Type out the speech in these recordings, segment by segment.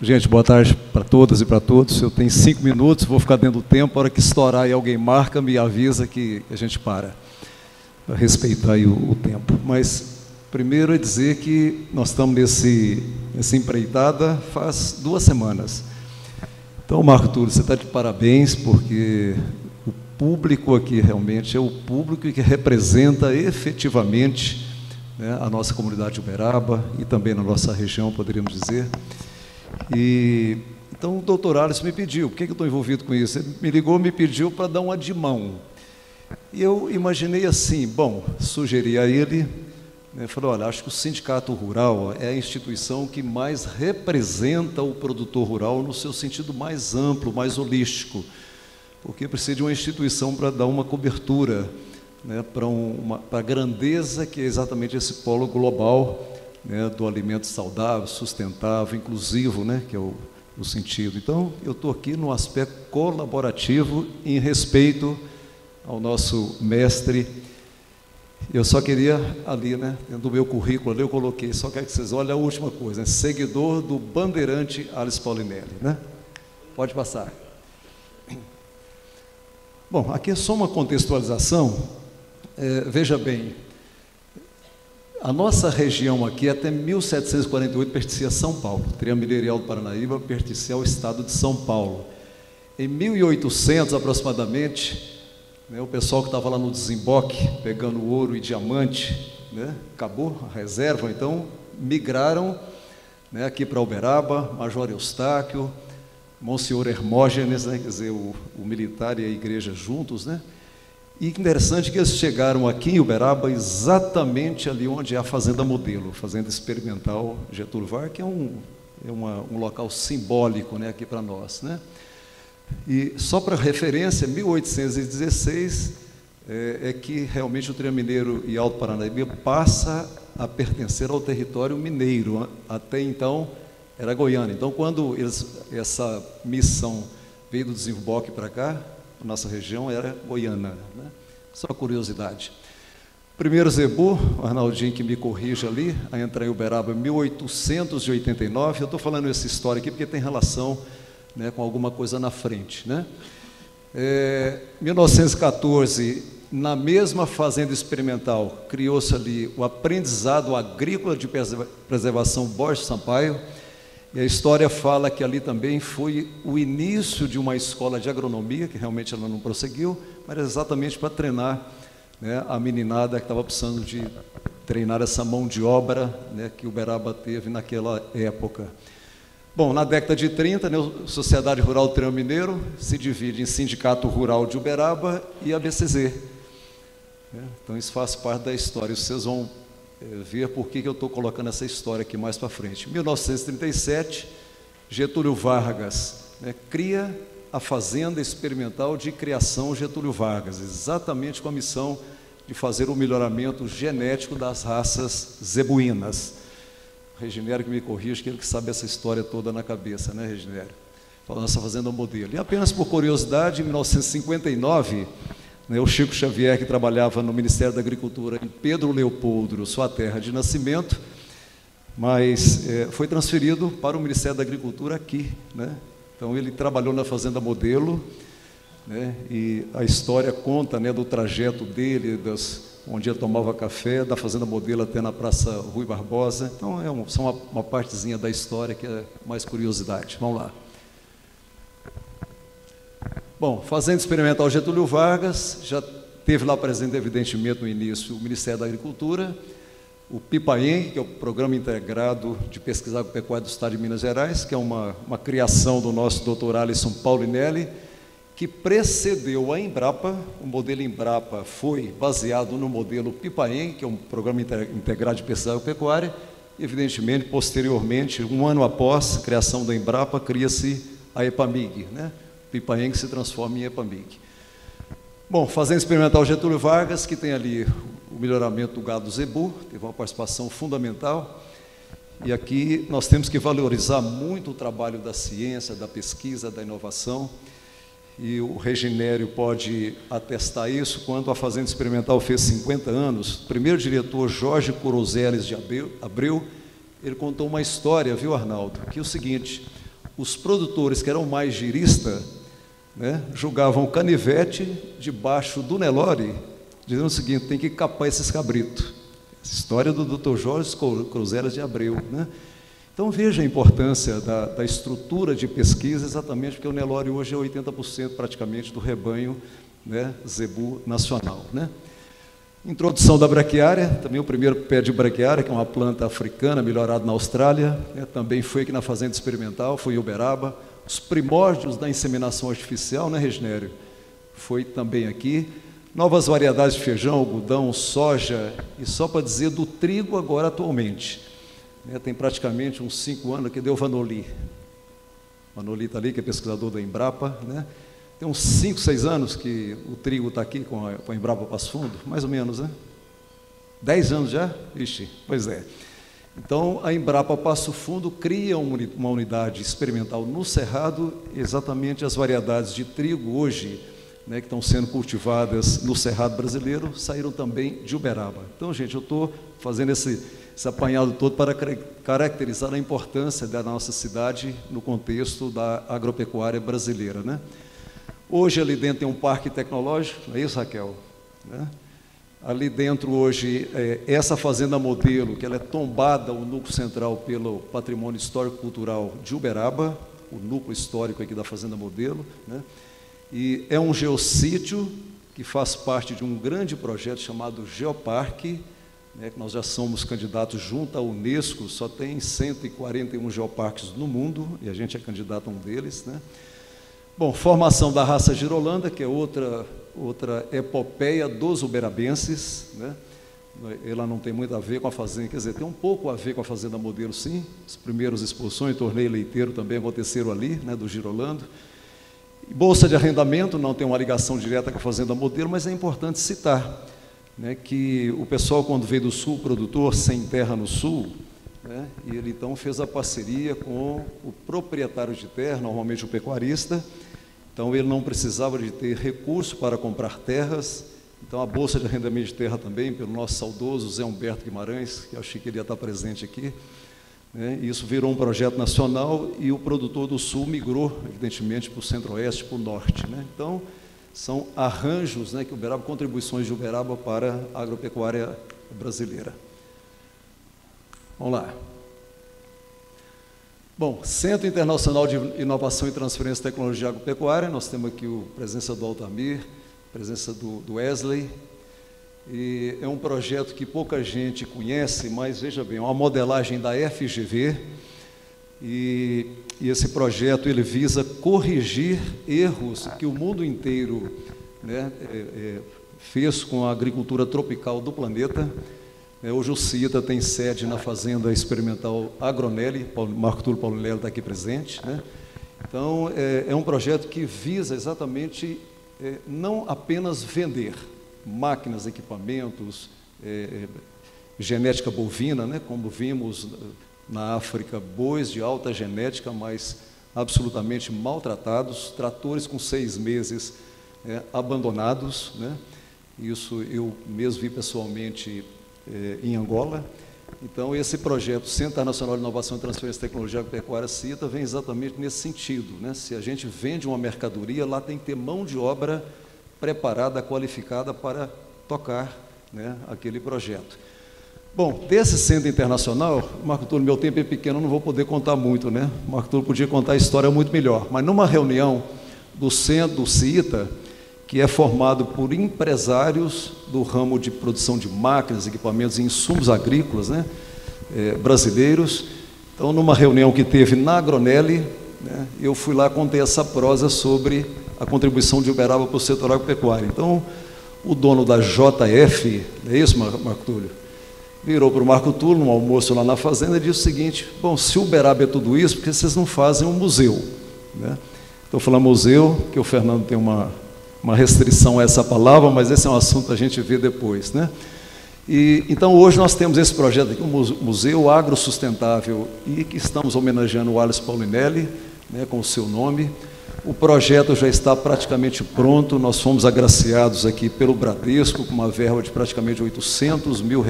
Gente, boa tarde para todas e para todos. Eu tenho 5 minutos, vou ficar dentro do tempo. A hora que estourar e alguém marca, me avisa que a gente para respeitar aí o tempo. Mas primeiro é dizer que nós estamos nessa empreitada faz 2 semanas. Então, Marco Túlio, você está de parabéns, porque o público aqui realmente é o público que representa efetivamente, né, a nossa comunidade de Uberaba e também na nossa região, poderíamos dizer. Então, o doutor Alisson me pediu, por que eu estou envolvido com isso? Ele me ligou, me pediu para dar uma de mão. E eu imaginei assim, bom, sugeri a ele, né, falei, olha, acho que o Sindicato Rural é a instituição que mais representa o produtor rural no seu sentido mais amplo, mais holístico, porque precisa de uma instituição para dar uma cobertura, né, para a grandeza que é exatamente esse polo global, né, do alimento saudável, sustentável, inclusivo, né, que é o sentido. Então, eu estou aqui no aspecto colaborativo em respeito ao nosso mestre. Eu só queria ali, né, dentro do meu currículo ali eu coloquei, só quero que vocês olhem a última coisa, né, seguidor do bandeirante Alisson Paulinelli, né? Pode passar. Bom, aqui é só uma contextualização. Veja bem, a nossa região aqui, até 1748, pertencia a São Paulo. O Triângulo Mineiro do Paranaíba pertencia ao estado de São Paulo. Em 1800, aproximadamente, né, o pessoal que estava lá no desemboque, pegando ouro e diamante, né, acabou a reserva, então migraram, né, aqui para Uberaba, Major Eustáquio, Monsenhor Hermógenes, né, quer dizer, o militar e a igreja juntos, né? E interessante que eles chegaram aqui em Uberaba, exatamente ali onde é a Fazenda Modelo, Fazenda Experimental Getúlio Vargas, que é um local simbólico, né, aqui para nós, né? E só para referência, 1816 é que realmente o Triângulo Mineiro e Alto Paranaíba passa a pertencer ao território mineiro. Até então era Goiânia. Então, quando essa missão veio do desemboque para cá, a nossa região era Goiânia, né? Só uma curiosidade. Primeiro Zebu, o Arnaldinho que me corrige ali, a entrar em Uberaba em 1889. Eu estou falando essa história aqui porque tem relação, né, com alguma coisa na frente, né? 1914, na mesma fazenda experimental, criou-se ali o aprendizado agrícola de preservação Borges Sampaio. E a história fala que ali também foi o início de uma escola de agronomia, que realmente ela não prosseguiu, mas exatamente para treinar, né, a meninada que estava precisando de treinar essa mão de obra, né, que Uberaba teve naquela época. Bom, na década de 30, né, a Sociedade Rural do Triângulo Mineiro se divide em Sindicato Rural de Uberaba e ABCZ. Né? Então, isso faz parte da história. Vocês vão ver por que eu estou colocando essa história aqui mais para frente. Em 1937, Getúlio Vargas, né, cria a Fazenda Experimental de Criação Getúlio Vargas, exatamente com a missão de fazer o melhoramento genético das raças zebuínas. Reginério que me corrige, que ele que sabe essa história toda na cabeça, né, Reginério? Falando essa Fazenda Modelo. E apenas por curiosidade, em 1959, o Chico Xavier, que trabalhava no Ministério da Agricultura em Pedro Leopoldo, sua terra de nascimento, mas foi transferido para o Ministério da Agricultura aqui, né? Então ele trabalhou na Fazenda Modelo, né? E a história conta, né, do trajeto dele, onde ele tomava café, da Fazenda Modelo até na Praça Rui Barbosa. Então só uma partezinha da história que é mais curiosidade. Vamos lá. Bom, Fazenda Experimental Getúlio Vargas, já teve lá presente, evidentemente, no início, o Ministério da Agricultura, o PIPAEM, que é o Programa Integrado de Pesquisa Agropecuária do Estado de Minas Gerais, que é uma criação do nosso doutor Alisson Paulinelli, que precedeu a Embrapa. O modelo Embrapa foi baseado no modelo PIPAEM, que é um Programa Integrado de Pesquisa Agropecuária, e, evidentemente, posteriormente, um ano após a criação da Embrapa, cria-se a EPAMIG, né? PIPAEM que se transforma em EPAMIG. Bom, Fazenda Experimental Getúlio Vargas, que tem ali o melhoramento do gado zebu, teve uma participação fundamental. E aqui nós temos que valorizar muito o trabalho da ciência, da pesquisa, da inovação. E o Reginério pode atestar isso. Quando a Fazenda Experimental fez 50 anos, o primeiro diretor, Jorge Corozeles de Abreu, ele contou uma história, viu, Arnaldo? Que é o seguinte: os produtores que eram mais giristas, né, jogavam canivete debaixo do Nelore, dizendo o seguinte: tem que capar esses cabritos. Essa história do Dr. Jorge Cruzelas de Abreu, né? Então veja a importância da estrutura de pesquisa, exatamente porque o Nelore hoje é 80% praticamente do rebanho, né, zebu nacional, né? Introdução da braquiária, também o primeiro pé de braquiária, que é uma planta africana melhorada na Austrália, né, também foi aqui na Fazenda Experimental, foi em Uberaba. Os primórdios da inseminação artificial, né, Reginério? Foi também aqui. Novas variedades de feijão, algodão, soja, e só para dizer do trigo agora atualmente. Né, tem praticamente uns 5 anos que deu Vanoli. Vanoli está ali, que é pesquisador da Embrapa, né? Tem uns 5, 6 anos que o trigo está aqui com a Embrapa Passo Fundo, mais ou menos, né? 10 anos já? Ixi, pois é. Então, a Embrapa Passo Fundo cria uma unidade experimental no Cerrado, exatamente as variedades de trigo hoje, né, que estão sendo cultivadas no Cerrado brasileiro, saíram também de Uberaba. Então, gente, eu estou fazendo esse apanhado todo para caracterizar a importância da nossa cidade no contexto da agropecuária brasileira, né? Hoje, ali dentro tem um parque tecnológico, não é isso, Raquel? Né? Ali dentro, hoje, essa fazenda modelo, que ela é tombada, o núcleo central, pelo Patrimônio Histórico-Cultural de Uberaba, o núcleo histórico aqui da fazenda modelo, né? E é um geossítio que faz parte de um grande projeto chamado Geoparque, né, que nós já somos candidatos junto à Unesco, só tem 141 geoparques no mundo, e a gente é candidato a um deles, né? Bom, formação da raça girolanda, que é outra epopeia dos uberabenses, né? Ela não tem muito a ver com a fazenda, quer dizer, tem um pouco a ver com a fazenda modelo, sim. As primeiras exposições, torneio leiteiro também aconteceram ali, né, do girolando. Bolsa de arrendamento não tem uma ligação direta com a fazenda modelo, mas é importante citar, né, que o pessoal, quando veio do sul, produtor Sem Terra no Sul, né, e ele então fez a parceria com o proprietário de terra, normalmente o pecuarista. Então ele não precisava de ter recurso para comprar terras. Então a Bolsa de Arrendamento de Terra também, pelo nosso saudoso Zé Humberto Guimarães, que eu achei que ele ia estar presente aqui, né? Isso virou um projeto nacional e o produtor do Sul migrou, evidentemente, para o Centro-Oeste, para o Norte, né? Então, são arranjos, né, que Uberaba, contribuições de Uberaba para a agropecuária brasileira. Vamos lá. Bom, Centro Internacional de Inovação e Transferência de Tecnologia Agropecuária, nós temos aqui a presença do Altamir, a presença do Wesley, e é um projeto que pouca gente conhece, mas veja bem, é uma modelagem da FGV, e esse projeto ele visa corrigir erros que o mundo inteiro, né, fez com a agricultura tropical do planeta. Hoje o CITA tem sede na Fazenda Experimental Agronelli, Marco Túlio Paulinelli está aqui presente, né? Então, é um projeto que visa exatamente não apenas vender máquinas, equipamentos, genética bovina, né, como vimos na África, bois de alta genética, mas absolutamente maltratados, tratores com 6 meses abandonados, né? Isso eu mesmo vi pessoalmente em Angola. Então, esse projeto Centro Internacional de Inovação e Transferência de Tecnologia Agropecuária, CITA, vem exatamente nesse sentido, né? Se a gente vende uma mercadoria, lá tem que ter mão de obra preparada, qualificada para tocar, né, aquele projeto. Bom, desse centro internacional, Marco Túlio, meu tempo é pequeno, não vou poder contar muito, né? Marco Túlio podia contar a história muito melhor, mas numa reunião do centro do CITA, que é formado por empresários do ramo de produção de máquinas, equipamentos e insumos agrícolas, né, brasileiros. Então, numa reunião que teve na Agronelli, né, eu fui lá, contei essa prosa sobre a contribuição de Uberaba para o setor agropecuário. Então, o dono da JF, é isso, Marco Túlio? Virou para o Marco Túlio, num almoço lá na fazenda, e disse o seguinte: bom, se o Uberaba é tudo isso, por que vocês não fazem um museu? Né? Estou falando museu, que o Fernando tem uma restrição a essa palavra, mas esse é um assunto para a gente ver depois, né? E, então, hoje nós temos esse projeto aqui, um Museu Agrosustentável, e que estamos homenageando o Wallace Paulinelli, né, com o seu nome. O projeto já está praticamente pronto, nós fomos agraciados aqui pelo Bradesco, com uma verba de praticamente R$800 mil,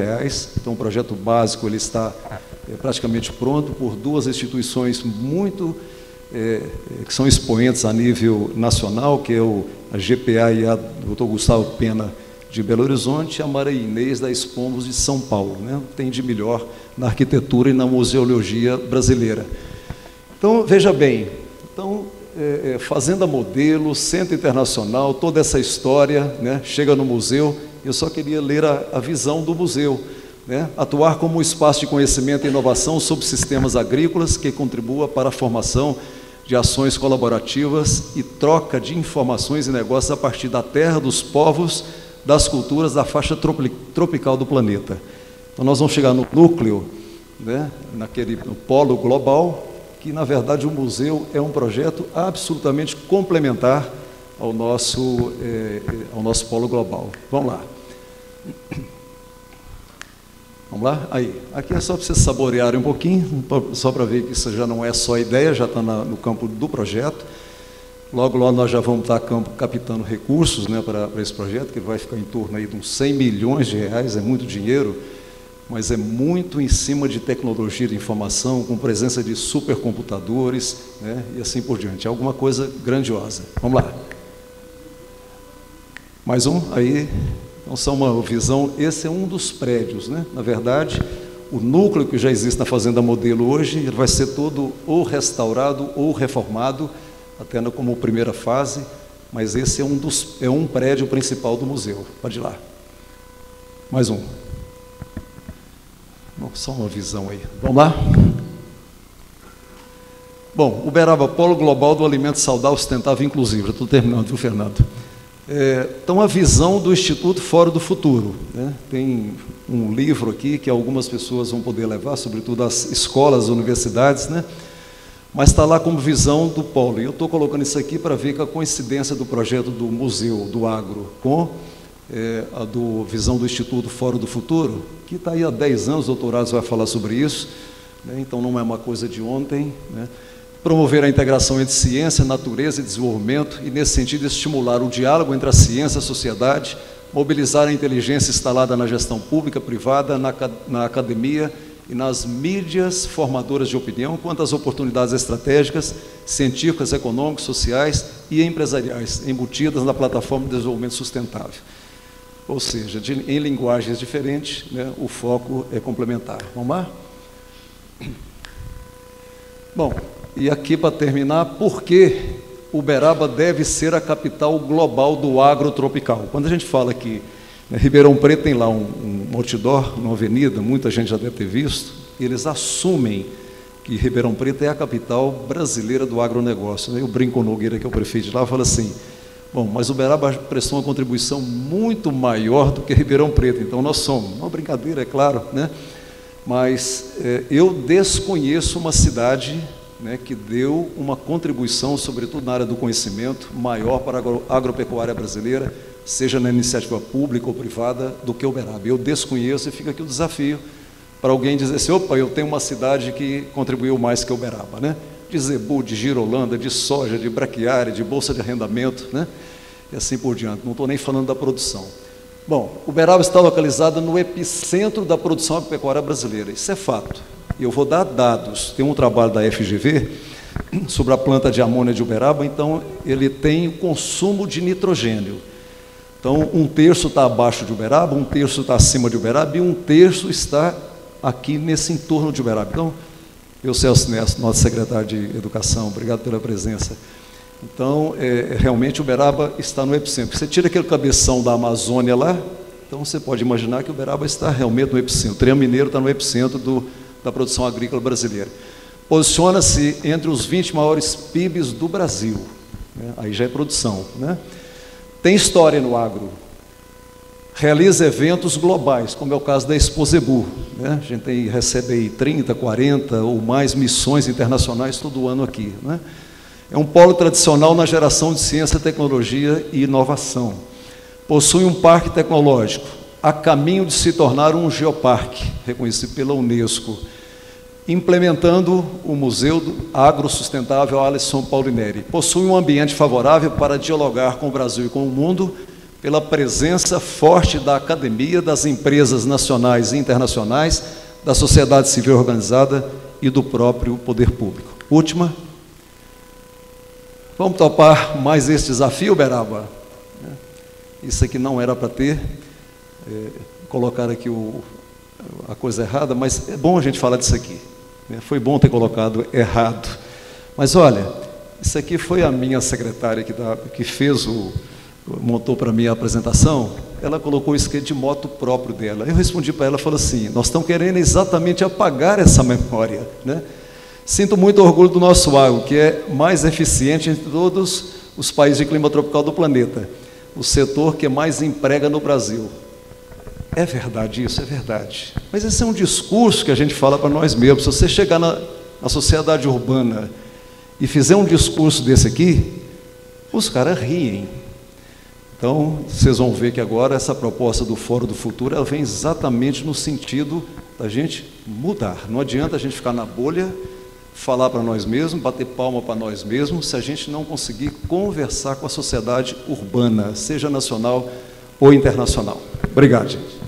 então o projeto básico ele está praticamente pronto, por 2 instituições muito que são expoentes a nível nacional, que é a GPA e a Dr. Gustavo Pena de Belo Horizonte, e a Maria Inês da Expombos de São Paulo, né? Tem de melhor na arquitetura e na museologia brasileira. Então, veja bem, Fazenda Modelo, Centro Internacional, toda essa história, né? Chega no museu, eu só queria ler a visão do museu, né? Atuar como um espaço de conhecimento e inovação sobre sistemas agrícolas que contribua para a formação de ações colaborativas e troca de informações e negócios a partir da terra, dos povos, das culturas da faixa tropical do planeta. Então, nós vamos chegar no núcleo, né, no polo global, que, na verdade, o museu é um projeto absolutamente complementar ao nosso polo global. Vamos lá. Vamos lá? Aí. Aqui é só para vocês saborearem um pouquinho, só para ver que isso já não é só ideia, já está no campo do projeto. Logo, logo nós já vamos estar captando recursos, né, para esse projeto, que vai ficar em torno aí de uns 100 milhões de reais, é muito dinheiro, mas é muito em cima de tecnologia de informação, com presença de supercomputadores, né, e assim por diante. É alguma coisa grandiosa. Vamos lá. Mais um, aí. Então, só uma visão, esse é um dos prédios, né? Na verdade, o núcleo que já existe na Fazenda Modelo hoje, ele vai ser todo ou restaurado ou reformado, até como primeira fase, mas esse é um prédio principal do museu. Pode ir lá. Mais um. Bom, só uma visão aí. Vamos lá? Bom, Uberaba, Polo Global do Alimento Saudável, Sustentável e Inclusivo. Já estou terminando, viu, Fernando? Então, a visão do Instituto Fórum do Futuro, né? Tem um livro aqui que algumas pessoas vão poder levar, sobretudo as escolas, as universidades, né? Mas está lá como visão do polo. E eu estou colocando isso aqui para ver que a coincidência do projeto do Museu do Agro com a visão do Instituto Fórum do Futuro, que está aí há 10 anos, o doutorado vai falar sobre isso, né? Então não é uma coisa de ontem, né? Promover a integração entre ciência, natureza e desenvolvimento, e nesse sentido estimular o diálogo entre a ciência e a sociedade, mobilizar a inteligência instalada na gestão pública, privada, na academia e nas mídias formadoras de opinião, quanto às oportunidades estratégicas, científicas, econômicas, sociais e empresariais, embutidas na plataforma de desenvolvimento sustentável. Ou seja, em linguagens diferentes, né, o foco é complementar. Vamos lá? Bom, e aqui para terminar, por que Uberaba deve ser a capital global do agrotropical? Quando a gente fala que, né, Ribeirão Preto tem lá um outdoor, uma avenida, muita gente já deve ter visto, eles assumem que Ribeirão Preto é a capital brasileira do agronegócio. Eu brinco com o Nogueira, que é o prefeito de lá, fala assim, bom, mas Uberaba prestou uma contribuição muito maior do que Ribeirão Preto, então nós somos. Uma brincadeira, é claro, né? Mas eu desconheço uma cidade, né, que deu uma contribuição, sobretudo na área do conhecimento, maior para a agropecuária brasileira, seja na iniciativa pública ou privada, do que Uberaba. Eu desconheço e fica aqui o desafio para alguém dizer assim, opa, eu tenho uma cidade que contribuiu mais que Uberaba, né? De zebu, de girolanda, de soja, de braquiária, de bolsa de arrendamento, né? E assim por diante. Não estou nem falando da produção. Bom, Uberaba está localizada no epicentro da produção agropecuária brasileira. Isso é fato. E eu vou dar dados. Tem um trabalho da FGV sobre a planta de amônia de Uberaba, então ele tem o consumo de nitrogênio. Então, 1/3 está abaixo de Uberaba, 1/3 está acima de Uberaba e 1/3 está aqui nesse entorno de Uberaba. Então, eu, Celso Nesto, nosso secretário de Educação, obrigado pela presença. Então, realmente Uberaba está no epicentro. Você tira aquele cabeção da Amazônia lá, então você pode imaginar que Uberaba está realmente no epicentro. O Triângulo Mineiro está no epicentro da produção agrícola brasileira. Posiciona-se entre os 20 maiores PIBs do Brasil, né? Aí já é produção, né? Tem história no agro, realiza eventos globais, como é o caso da Expo Zebu, né? A gente recebe aí 30, 40 ou mais missões internacionais todo ano aqui, né? É um polo tradicional na geração de ciência, tecnologia e inovação. Possui um parque tecnológico, a caminho de se tornar um geoparque, reconhecido pela Unesco, implementando o Museu Agro Sustentável Alisson Paulineri. Possui um ambiente favorável para dialogar com o Brasil e com o mundo, pela presença forte da academia, das empresas nacionais e internacionais, da sociedade civil organizada e do próprio poder público. Última. Vamos topar mais esse desafio, Beraba? Isso aqui não era para ter, colocar aqui a coisa errada, mas é bom a gente falar disso aqui. Foi bom ter colocado errado. Mas olha, isso aqui foi a minha secretária que montou para mim a apresentação. Ela colocou o skate de moto próprio dela. Eu respondi para ela, falei assim, nós estamos querendo exatamente apagar essa memória, né? Sinto muito orgulho do nosso agro, que é mais eficiente entre todos os países de clima tropical do planeta. O setor que mais emprega no Brasil. É verdade isso? É verdade. Mas esse é um discurso que a gente fala para nós mesmos. Se você chegar na sociedade urbana e fizer um discurso desse aqui, os caras riem. Então, vocês vão ver que agora essa proposta do Fórum do Futuro, ela vem exatamente no sentido da gente mudar. Não adianta a gente ficar na bolha, falar para nós mesmos, bater palma para nós mesmos, se a gente não conseguir conversar com a sociedade urbana, seja nacional ou internacional. Obrigado, gente.